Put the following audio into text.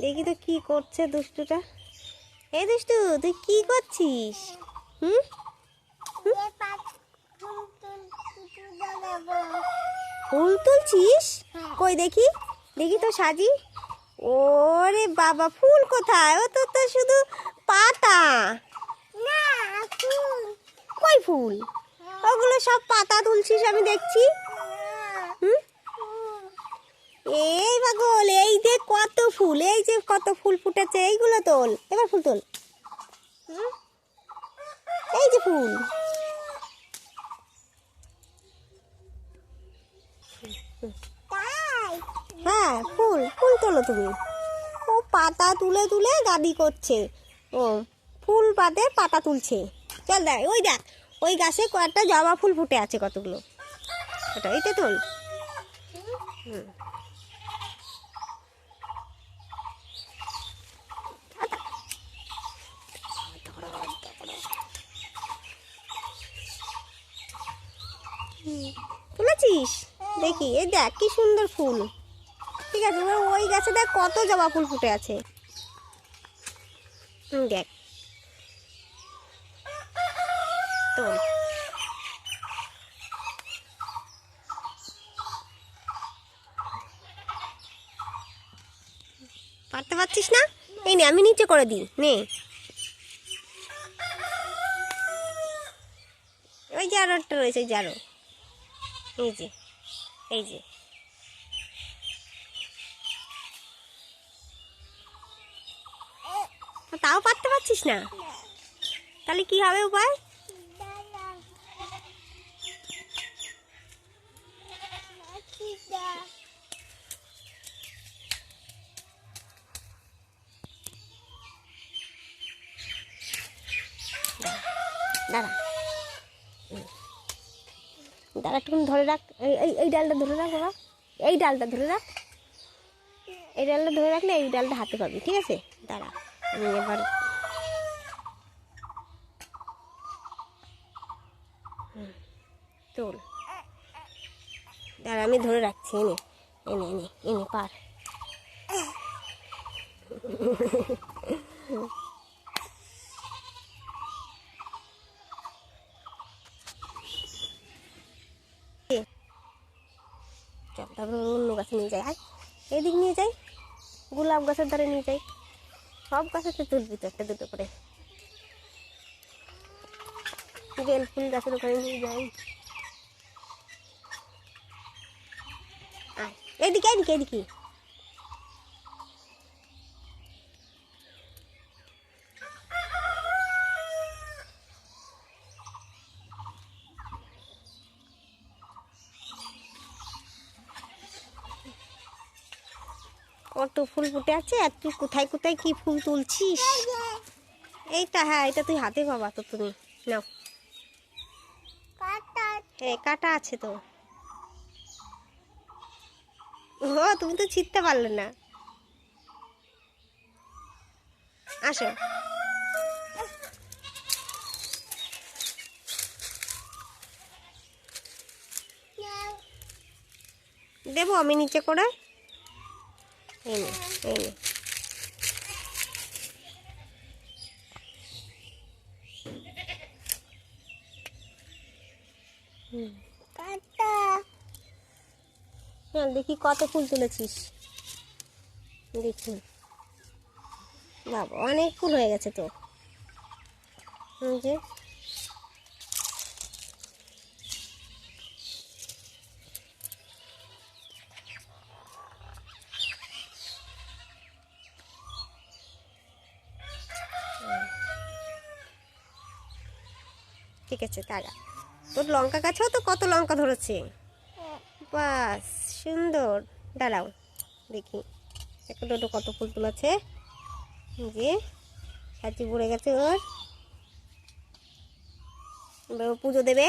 দেখি তো কি করছে দুষ্টুটা। এই দুষ্টু, তুই কি করছিস? হুম, ফুল তুলছিস? কই দেখি, দেখি তো সাজি। ওরে বাবা, ফুল কোথায়? ও তো তো শুধু পাতা। না ফুল। কই ফুল? ওগুলো সব পাতা তুলছিস আমি দেখছি। হুম, এই পাগল, এই দেখ কত ফুল, এই যে কত ফুল ফুটেছে, এইগুলো তোল, এবার ফুল তোল। এই যে ফুল। হ্যাঁ, ফুল ফুল তোলো তুমি। ও পাতা তুলে তুলে গাদি করছে। ও ফুল বাদে পাতা তুলছে। চল দেখ, ওই দেখ, ওই গাছে কয়েকটা জবা ফুল ফুটে আছে কতগুলো। ওটা এইটা তোল। তুলেছিস? দেখি, এই দেখ কি সুন্দর ফুল। ঠিক আছে, এবার ওই গাছে দেখ কত জবা ফুল ফুটে আছে। দেখ, তোল। পারতে পারছিস না? এই নে, আমি নিচে করে দিই, নে। ওই যে আরো একটা রয়েছে, ওই যে আরো, এই যে, এই যে। তাও পারতে পারছিস না? তাহলে কি হবে উপায়? দাঁড়া, দাঁড়া, একটুখানি ধরে রাখ। এই ডালটা ধরে রাখ বাবা, এই ডালটা ধরে রাখ। এই ডালটা ধরে রাখলে এই ডালটা হাতে পাবি, ঠিক আছে? দাঁড়া, আমি এবার তোল। দাঁড়া, আমি ধরে রাখছি। এনে এনে এনে এনে পার। চল, তারপর অন্য গাছে নিয়ে যাই। এদিক নিয়ে যাই, গোলাপ গাছের ধারে নিয়ে যাই। সব গাছেতে তুলবি তো একটা দুটো করে। বেল ফুল গাছের ওখানে নিয়ে যাই। এদিকে এদিকে এদিকে। কত ফুল ফুটে আছে, আর তুই কোথায় কোথায় কি ফুল তুলছিস? এইটা, হ্যাঁ, এটা তুই হাতে পাবা তো তুমি। নাও। হ্যাঁ, কাটা আছে তো। ও, তুমি তো ছিঁড়তে পারলে না। আসো। দেবো আমি নিচে করে। এই নে, এই নে। হ্যাঁ, দেখি কত ফুল তুলেছিস। দেখি, বাবা অনেক ফুল হয়ে গেছে তো। যে ঠিক আছে, তারা তোর লঙ্কা গাছেও তো কত লঙ্কা ধরেছে। বাস, সুন্দর। দাঁড়াও, দেখি একটা দুটো কত ফুল তুলেছে। যে সাজি পড়ে গেছে ওর। এবার ও পুজো দেবে।